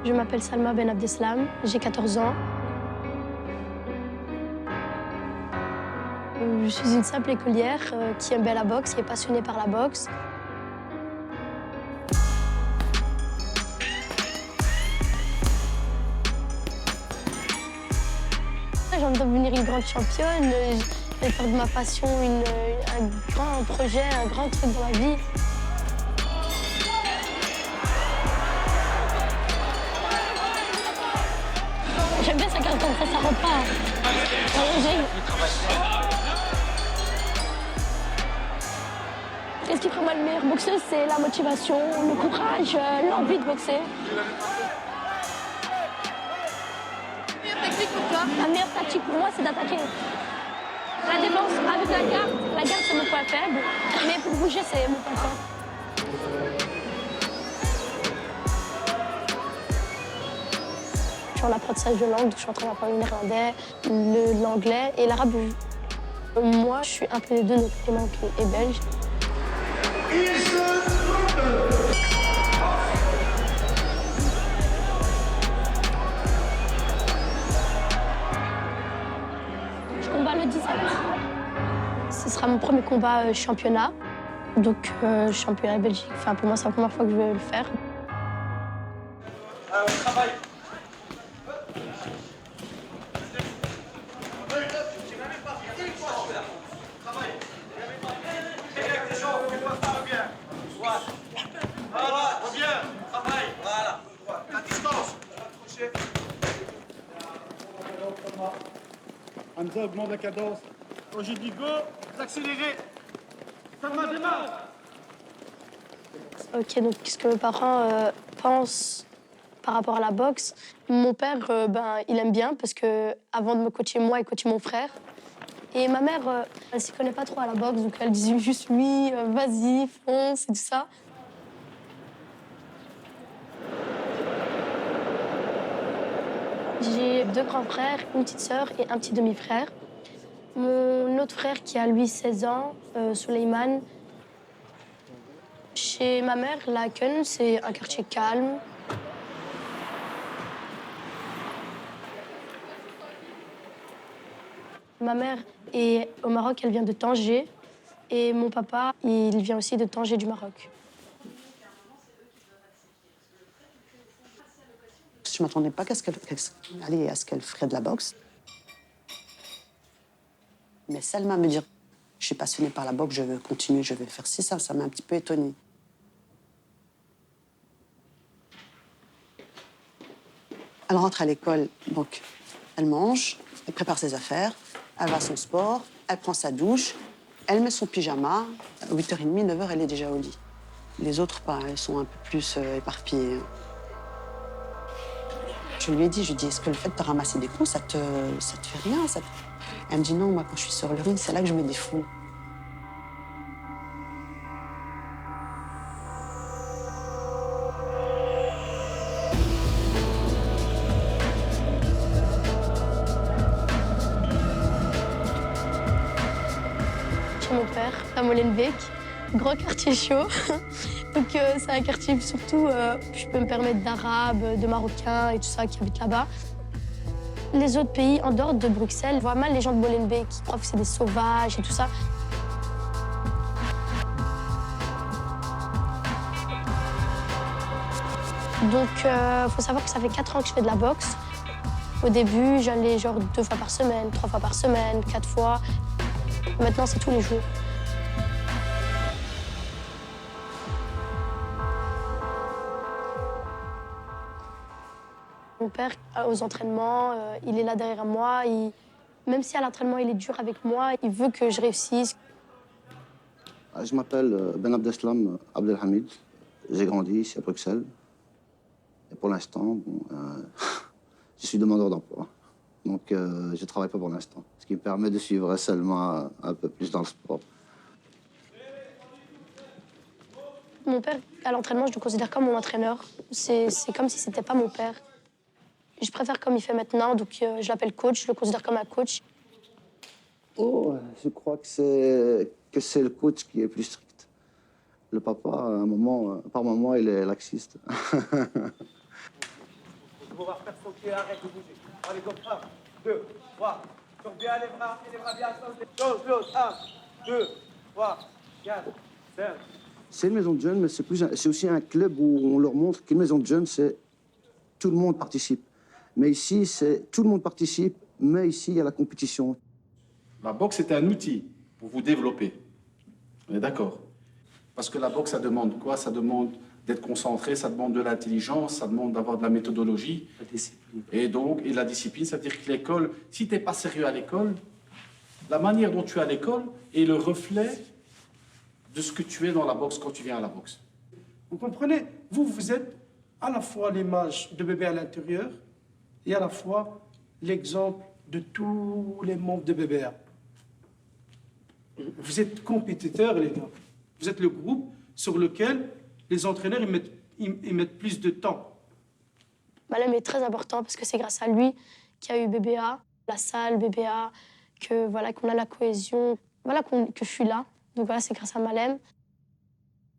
Je m'appelle Salma Ben Abdeslam, j'ai 14 ans. Je suis une simple écolière qui aime bien la boxe, qui est passionnée par la boxe. J'ai envie de devenir une grande championne, je vais faire de ma passion un grand projet, un grand truc dans la vie. J'aime bien ça garde comme ça rentre pas. Qu'est-ce qui ferait moi le meilleur boxeur? C'est la motivation, le courage, l'envie de boxer. Meilleure technique pour toi? La meilleure tactique pour moi, c'est d'attaquer. La défense avec la garde c'est mon point faible, mais pour bouger, c'est mon point fort. Je suis en apprentissage de langue, donc je suis en train d'apprendre le néerlandais, l'anglais et l'arabe. Moi, je suis un peu les deux, donc marocain et belge. Je combats le 17. Ce sera mon premier combat championnat, donc championnat Belgique. Enfin, pour moi, c'est la première fois que je vais le faire. Travail. Hamza augmente la cadence. Quand j'ai dit go, vous accélérez. Salma, démarre. Ok, donc qu'est-ce que mes parents pensent par rapport à la boxe? Mon père, il aime bien parce que avant de me coacher moi, il coachait mon frère. Et ma mère, elle s'y connaît pas trop à la boxe, donc elle dit juste oui, vas-y, fonce et tout ça. J'ai 2 grands frères, une petite sœur et un petit demi-frère. Mon autre frère qui a, lui, 16 ans, Souleymane. Chez ma mère, Laken, c'est un quartier calme. Ma mère est au Maroc, elle vient de Tanger. Et mon papa, il vient aussi de Tanger du Maroc. Je ne m'attendais pas à ce qu'elle ferait de la boxe. Mais Salma me dire je suis passionnée par la boxe, je veux continuer, je vais faire ci, ça m'a un petit peu étonnée. Elle rentre à l'école, donc elle mange, elle prépare ses affaires, elle va à son sport, elle prend sa douche, elle met son pyjama. À 8h30, 9h, elle est déjà au lit. Les autres, pas, elles sont un peu plus éparpillées. Je lui ai dit, est-ce que le fait de ramasser des coups, ça te fait rien Elle me dit, non, moi, quand je suis sur le ring, c'est là que je me défoule. Chez mon père, à Molenbeek, gros quartier chaud. Donc c'est un quartier surtout, je peux me permettre d'Arabes, de Marocains et tout ça qui habitent là-bas. Les autres pays en dehors de Bruxelles voient mal les gens de Molenbeek qui croient que c'est des sauvages et tout ça. Donc faut savoir que ça fait 4 ans que je fais de la boxe. Au début, j'allais genre 2 fois par semaine, 3 fois par semaine, 4 fois. Maintenant, c'est tous les jours. Mon père, aux entraînements, il est là derrière moi. Même si à l'entraînement, il est dur avec moi, il veut que je réussisse. Je m'appelle Ben Abdeslam Abdelhamid. J'ai grandi ici à Bruxelles. Et pour l'instant, je suis demandeur d'emploi. Donc, je ne travaille pas pour l'instant. Ce qui me permet de suivre seulement un peu plus dans le sport. Mon père, à l'entraînement, je le considère comme mon entraîneur. C'est comme si c'était pas mon père. Je préfère comme il fait maintenant, donc je l'appelle coach, je le considère comme un coach. Oh, je crois que c'est le coach qui est plus strict. Le papa, par moment, il est laxiste. On va faire son pied, arrête de bouger. Allez, comme 1, 2, 3. Tourne bien les bras bien extendus. Close, 1, 2, 3, 4, 5. C'est une maison de jeunes, mais c'est aussi un club où on leur montre qu'une maison de jeunes, c'est tout le monde participe. Mais ici, c'est tout le monde participe, mais ici, il y a la compétition. La boxe est un outil pour vous développer. On est d'accord? Parce que la boxe, ça demande quoi? Ça demande d'être concentré, ça demande de l'intelligence, ça demande d'avoir de la méthodologie. La discipline. Et la discipline, c'est-à-dire que l'école, si tu n'es pas sérieux à l'école, la manière dont tu es à l'école est le reflet de ce que tu es dans la boxe quand tu viens à la boxe. Vous comprenez? Vous êtes à la fois l'image de bébé à l'intérieur et à la fois l'exemple de tous les membres de BBA. Vous êtes compétiteurs, les gars. Vous êtes le groupe sur lequel les entraîneurs ils mettent plus de temps. Malem est très important parce que c'est grâce à lui qu'il y a eu BBA, la salle BBA, que voilà qu'on a la cohésion, voilà que je suis là. Donc voilà, c'est grâce à Malem.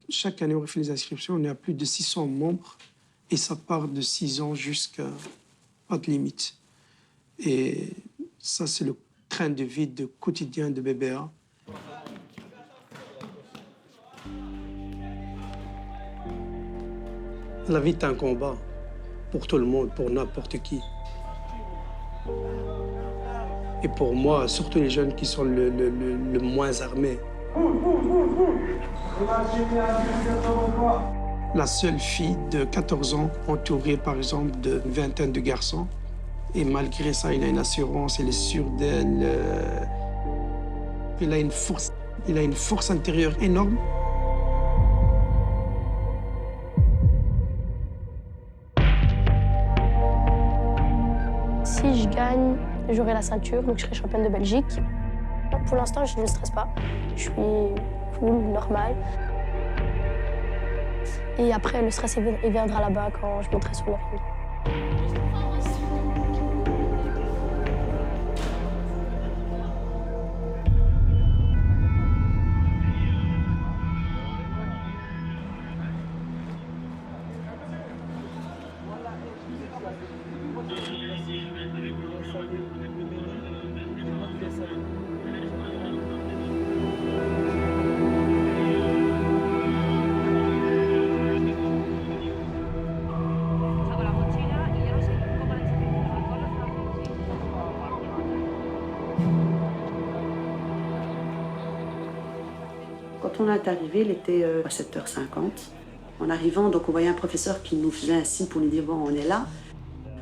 Chaque année, on refait les inscriptions, on est à plus de 600 membres et ça part de 6 ans jusqu'à pas de limite. Et ça, c'est le train de vie de quotidien de BBA. La vie est un combat pour tout le monde, pour n'importe qui. Et pour moi, surtout les jeunes qui sont le moins armés. La seule fille de 14 ans entourée, par exemple, d'une vingtaine de garçons. Et malgré ça, il a une assurance, il est sûr d'elle. Il a une force intérieure énorme. Si je gagne, j'aurai la ceinture, donc je serai championne de Belgique. Pour l'instant, je ne stresse pas. Je suis cool, normal. Et après, le stress, il viendra là-bas quand je monterai sur le ring. Quand on est arrivé, il était à 7h50. En arrivant, donc on voyait un professeur qui nous faisait un signe pour nous dire « bon, on est là ».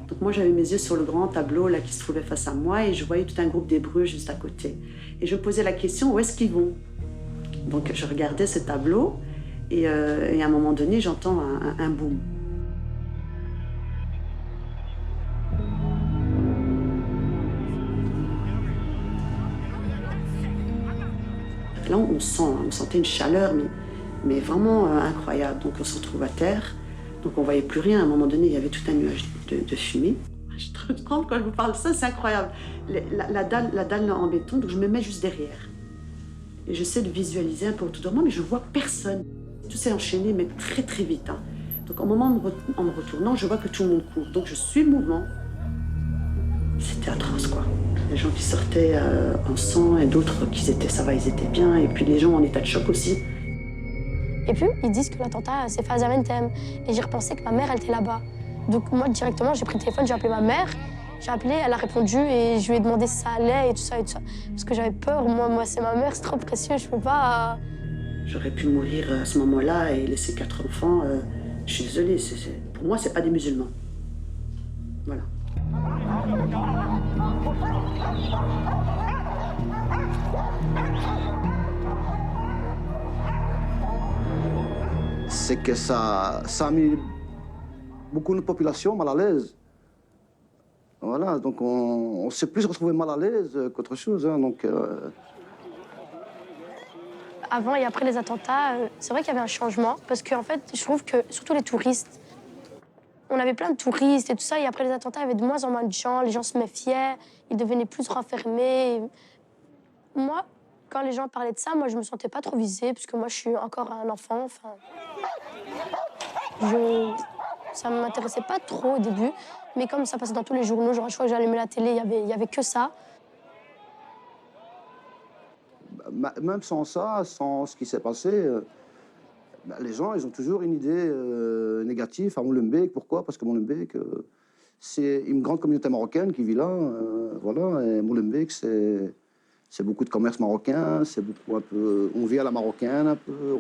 Donc moi, j'avais mes yeux sur le grand tableau là, qui se trouvait face à moi et je voyais tout un groupe d'Hébreux juste à côté. Et je me posais la question, où est-ce qu'ils vont? Donc je regardais ce tableau et à un moment donné, j'entends un boom. Là, on sentait une chaleur, mais vraiment incroyable. Donc on se retrouve à terre, donc on voyait plus rien. À un moment donné, il y avait tout un nuage de fumée. Je te rends quand je vous parle de ça, c'est incroyable. La dalle en béton, donc je me mets juste derrière. Et j'essaie de visualiser un peu autour de moi, mais je vois personne. Tout s'est enchaîné, mais très très vite. Hein. Donc au moment en me retournant, je vois que tout le monde court. Donc je suis le mouvement. C'était atroce, quoi. Les gens qui sortaient en sang et d'autres qui étaient, ça va, ils étaient bien. Et puis les gens en état de choc aussi. Et puis, ils disent que l'attentat s'est fait à Zaventem. Et j'ai repensé que ma mère, elle était là-bas. Donc moi, directement, j'ai pris le téléphone, j'ai appelé ma mère. J'ai appelé, elle a répondu et je lui ai demandé si ça allait et tout ça et tout ça. Parce que j'avais peur, moi c'est ma mère, c'est trop précieux, je peux pas... J'aurais pu mourir à ce moment-là et laisser 4 enfants. Je suis désolée, pour moi, c'est pas des musulmans. Voilà. C'est que ça a mis beaucoup de population mal à l'aise. Voilà, donc on s'est plus retrouvé mal à l'aise qu'autre chose. Hein, donc, Avant et après les attentats, c'est vrai qu'il y avait un changement. Parce qu'en fait, je trouve que, surtout les touristes, on avait plein de touristes et tout ça. Et après les attentats, il y avait de moins en moins de gens. Les gens se méfiaient, ils devenaient plus renfermés. Moi, quand les gens parlaient de ça, moi, je me sentais pas trop visée. Parce que moi, je suis encore un enfant. Enfin, Ça ne m'intéressait pas trop au début, mais comme ça passait dans tous les journaux, genre, je crois que j'allumais la télé, il y avait que ça. Même sans ça, sans ce qui s'est passé, les gens, ils ont toujours une idée négative à Molenbeek. Pourquoi? Parce que Molenbeek, c'est une grande communauté marocaine qui vit là. Voilà, et Molenbeek, c'est beaucoup de commerce marocain, c'est beaucoup un peu... On vit à la marocaine un peu.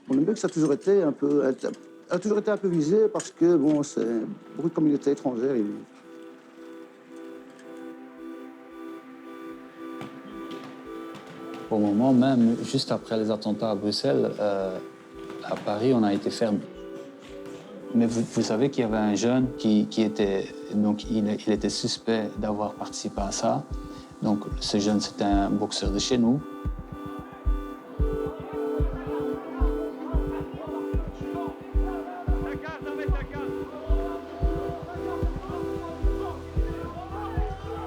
Molenbeek, ça a toujours été un peu... a toujours été un peu visé parce que, bon, c'est beaucoup de communautés étrangères. Au moment même, juste après les attentats à Bruxelles, à Paris, on a été fermé. Mais vous savez qu'il y avait un jeune qui était... Donc, il était suspect d'avoir participé à ça. Donc, ce jeune, c'était un boxeur de chez nous.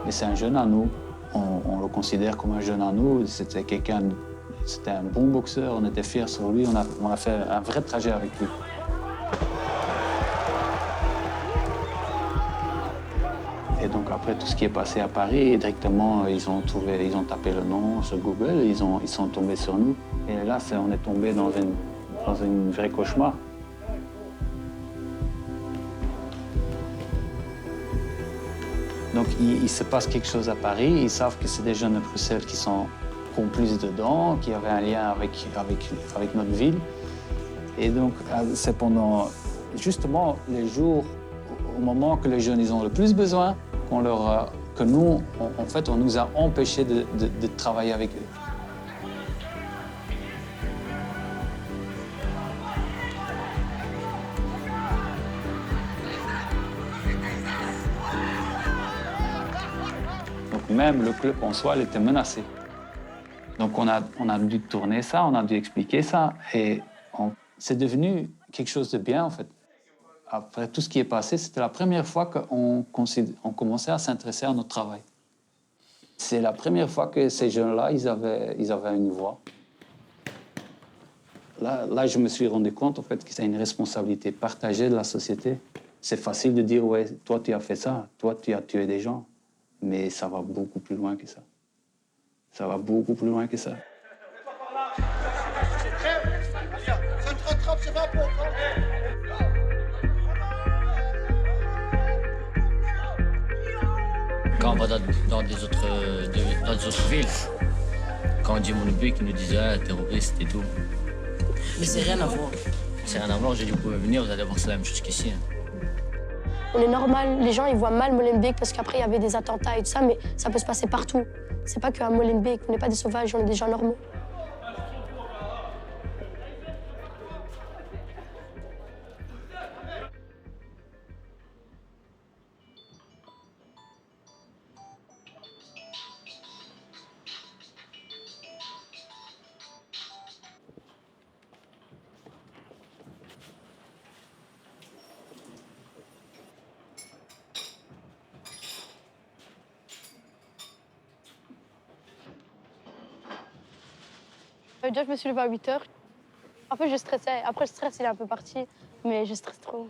Mais c'est un jeune à nous. On le considère comme un jeune à nous. C'était un bon boxeur. On était fiers sur lui. On a fait un vrai trajet avec lui. Et donc après tout ce qui est passé à Paris, directement ils ont tapé le nom sur Google, ils sont tombés sur nous. Et là, on est tombé dans une vraie cauchemar. Donc il se passe quelque chose à Paris, ils savent que c'est des jeunes de Bruxelles qui sont complices dedans, qui avaient un lien avec notre ville. Et donc c'est pendant justement les jours, au moment que les jeunes ils ont le plus besoin, que nous, en fait, on nous a empêchés de travailler avec eux. Donc même le club en soi, il était menacé. Donc on a dû tourner ça, on a dû expliquer ça, et c'est devenu quelque chose de bien, en fait. Après tout ce qui est passé, c'était la première fois qu'on commençait à s'intéresser à notre travail. C'est la première fois que ces jeunes-là, ils avaient une voix. Là, je me suis rendu compte, en fait, que c'est une responsabilité partagée de la société. C'est facile de dire, ouais, toi, tu as fait ça, toi, tu as tué des gens. Mais ça va beaucoup plus loin que ça. Ça va beaucoup plus loin que ça. Quand on va dans des autres villes, quand on dit Molenbeek, ils nous disent terroriste et tout. Mais c'est rien à voir. C'est rien à voir, j'ai dit vous pouvez venir, vous allez voir c'est la même chose qu'ici. On est normal, les gens ils voient mal Molenbeek parce qu'après il y avait des attentats et tout ça, mais ça peut se passer partout. C'est pas qu'à Molenbeek, on n'est pas des sauvages, on est des gens normaux. Déjà, je me suis levée à 8 h. En fait, je stressais. Après, le stress, il est un peu parti, mais je stresse trop.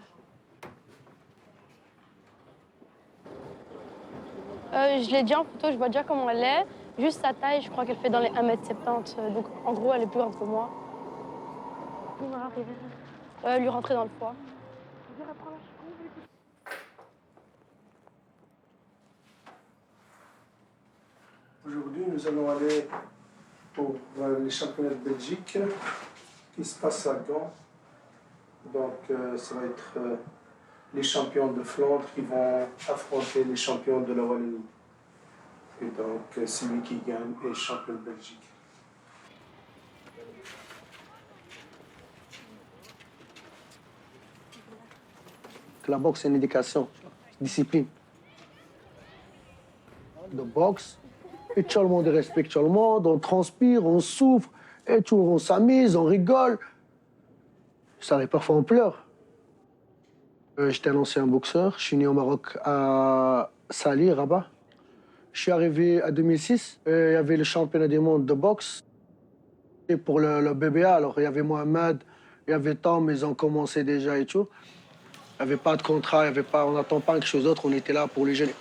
Je l'ai déjà en photo, je vois déjà comment elle est. Juste sa taille, je crois qu'elle fait dans les 1,70 m. Donc, en gros, elle est plus grande que moi. Il va arriver. Lui rentrer dans le foie. Aujourd'hui, nous allons aller pour les championnats de Belgique qui se passent à Gand. Donc, ça va être les champions de Flandre qui vont affronter les champions de la Wallonie. Et donc, celui qui gagne est champion de Belgique. La boxe, c'est une éducation, discipline. De boxe, et tout le monde respecte tout le monde, on transpire, on souffre, et tout, on s'amuse, on rigole. Ça arrive parfois, on pleure. J'étais un ancien boxeur, je suis né au Maroc à Sali, Rabat. Je suis arrivé en 2006, il y avait le championnat du monde de boxe. Et pour le BBA, alors il y avait Mohamed, il y avait Tom, ils ont commencé déjà et tout. Il n'y avait pas de contrat, on n'attend pas quelque chose d'autre, on était là pour les jeunes.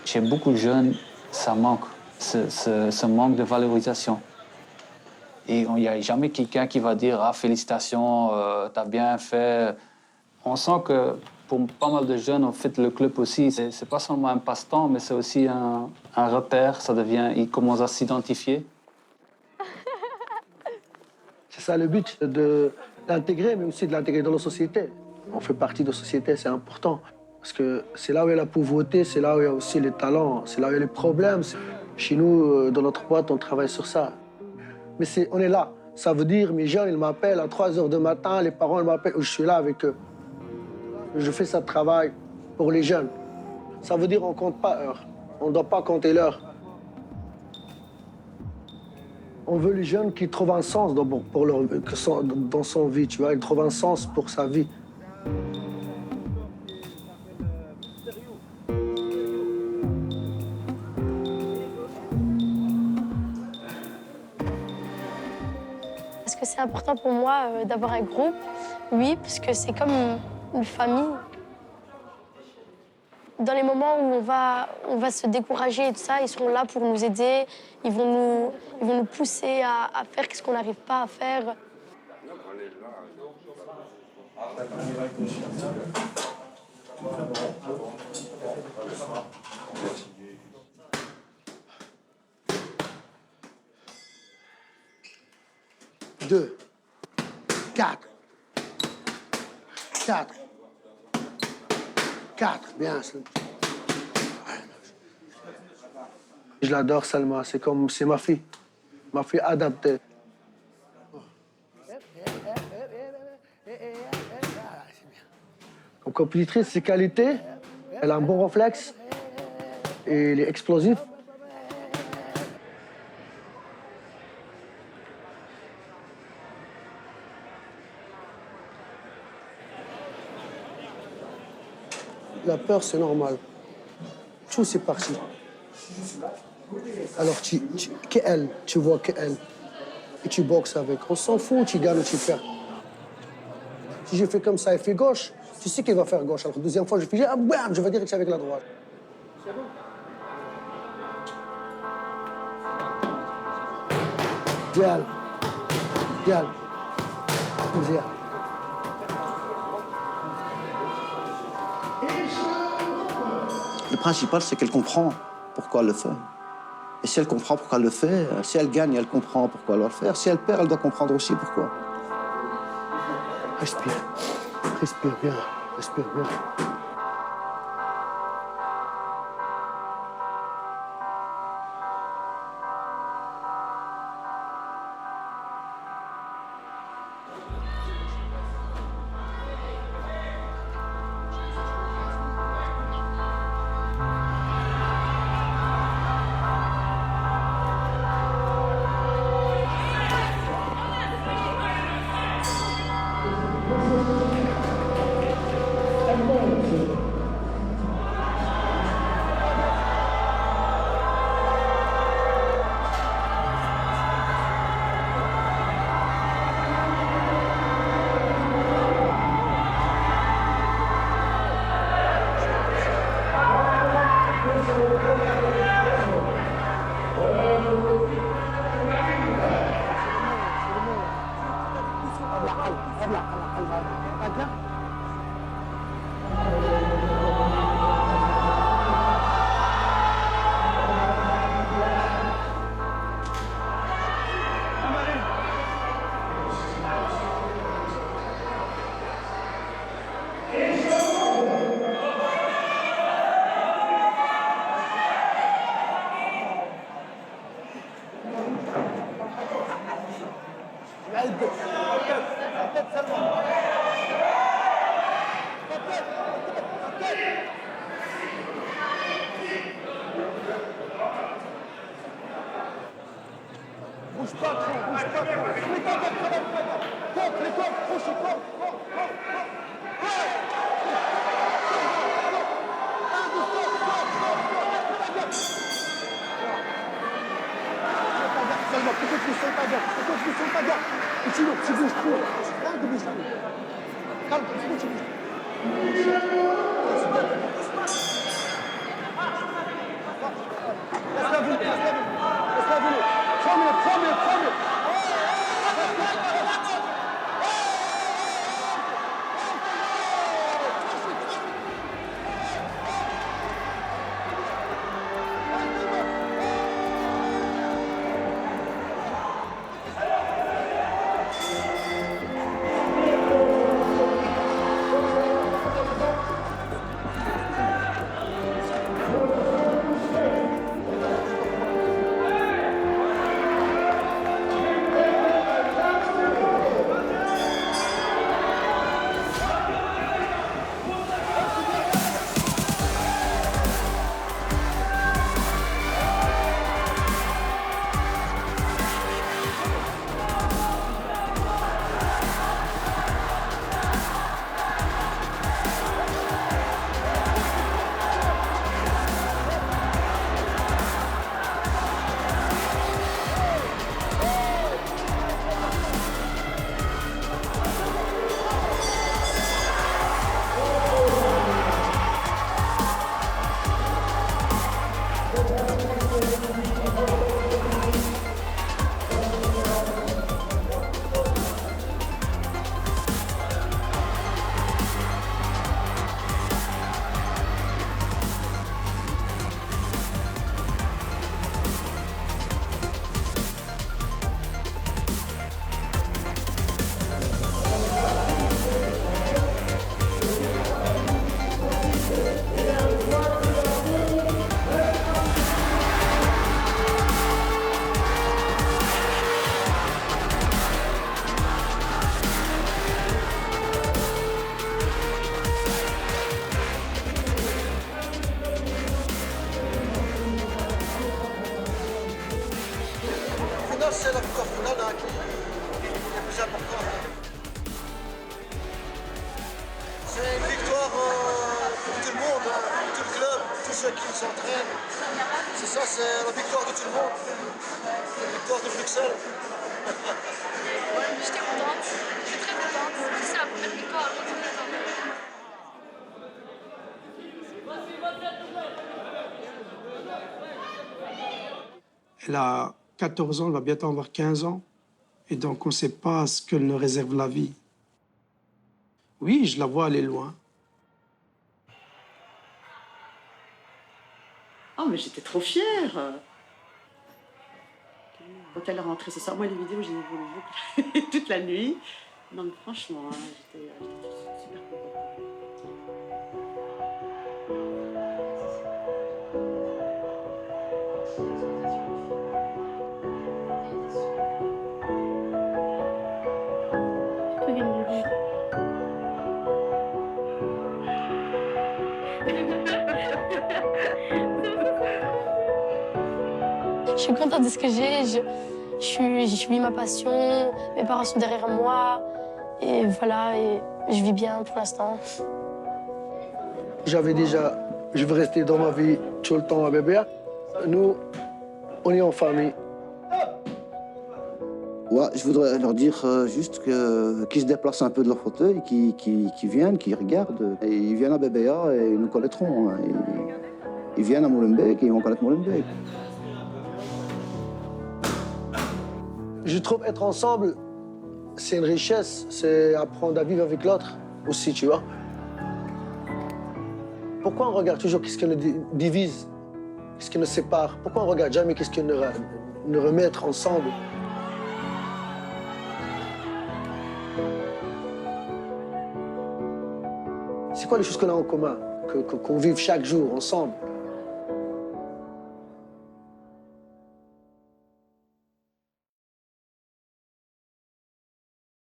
Chez beaucoup de jeunes, ça manque, ce manque de valorisation. Et il n'y a jamais quelqu'un qui va dire « Ah, félicitations, t'as bien fait ». On sent que pour pas mal de jeunes, en fait, le club aussi, c'est pas seulement un passe-temps, mais c'est aussi un repère. Ça devient, ils commencent à s'identifier. C'est ça le but, de l'intégrer, mais aussi de l'intégrer dans la société. On fait partie de la société, c'est important. Parce que c'est là où il y a la pauvreté, c'est là où il y a aussi les talents, c'est là où il y a les problèmes. Chez nous, dans notre boîte, on travaille sur ça. Mais on est là. Ça veut dire, mes jeunes, ils m'appellent à 3 h du matin, les parents, ils m'appellent, je suis là avec eux. Je fais ça de travail pour les jeunes. Ça veut dire on ne compte pas heure. On ne doit pas compter l'heure. On veut les jeunes qui trouvent un sens dans son vie, tu vois. Ils trouvent un sens pour sa vie. Est-ce que c'est important pour moi d'avoir un groupe? Oui, parce que c'est comme une famille. Dans les moments où on va se décourager et tout ça, ils seront là pour nous aider. Ils vont nous pousser à faire ce qu'on n'arrive pas à faire. Deux, 4, 4, 4, bien. Je l'adore, Salma, c'est ma fille adaptée. Comme compétitrice, ses qualités, elle a un bon réflexe et elle est explosive. La peur, c'est normal. Tout, c'est parti. Alors, tu vois qu'elle, et tu boxes avec. On s'en fout, tu gagnes ou tu perds. Si je fais comme ça, elle fait gauche, tu sais qu'elle va faire gauche. Alors, deuxième fois, je fais, bam, je vais dire que c'est avec la droite. Viens. Le principal, c'est qu'elle comprend pourquoi elle le fait. Et si elle comprend pourquoi elle le fait, si elle gagne, elle comprend pourquoi elle doit le faire. Si elle perd, elle doit comprendre aussi pourquoi. Respire bien, respire bien. Pourquoi tu ne fais pas gaffe? Pourquoi tu ne fais pas gaffe? Et tu bouges trop. Arrête de bouger. C'est la victoire finale qui est plus importante. C'est une victoire pour tout le monde, pour tout le club, tous ceux qui s'entraînent. C'est ça, c'est la victoire de tout le monde. La victoire de Bruxelles. J'étais contente, je suis très contente. C'est la première victoire, donc je suis contente. Elle a 14 ans, elle va bientôt avoir 15 ans. Et donc, on ne sait pas ce que nous réserve la vie. Oui, je la vois aller loin. Oh, mais j'étais trop fière. Quand elle est rentrée ce soir, moi, les vidéos, j'ai vu les boucles toute la nuit. Donc, franchement, j'étais super contente. Je suis contente de ce que j'ai. Je vis ma passion. Mes parents sont derrière moi. Et voilà, et je vis bien pour l'instant. J'avais déjà, je veux rester dans ma vie tout le temps à bébé. Nous, on est en famille. Ouais, je voudrais leur dire juste qu'ils se déplacent un peu de leur fauteuil, qu'ils viennent, qu'ils regardent. Et ils viennent à BBA et ils nous connaîtront. Hein. Ils viennent à Molenbeek et ils vont connaître Molenbeek. Je trouve être ensemble, c'est une richesse. C'est apprendre à vivre avec l'autre aussi, tu vois. Pourquoi on regarde toujours qu'est-ce qui nous divise, qu'est-ce qui nous sépare? Pourquoi on regarde jamais qu'est-ce qui nous remet ensemble? C'est quoi les choses qu'on a en commun, qu'on vive chaque jour ensemble?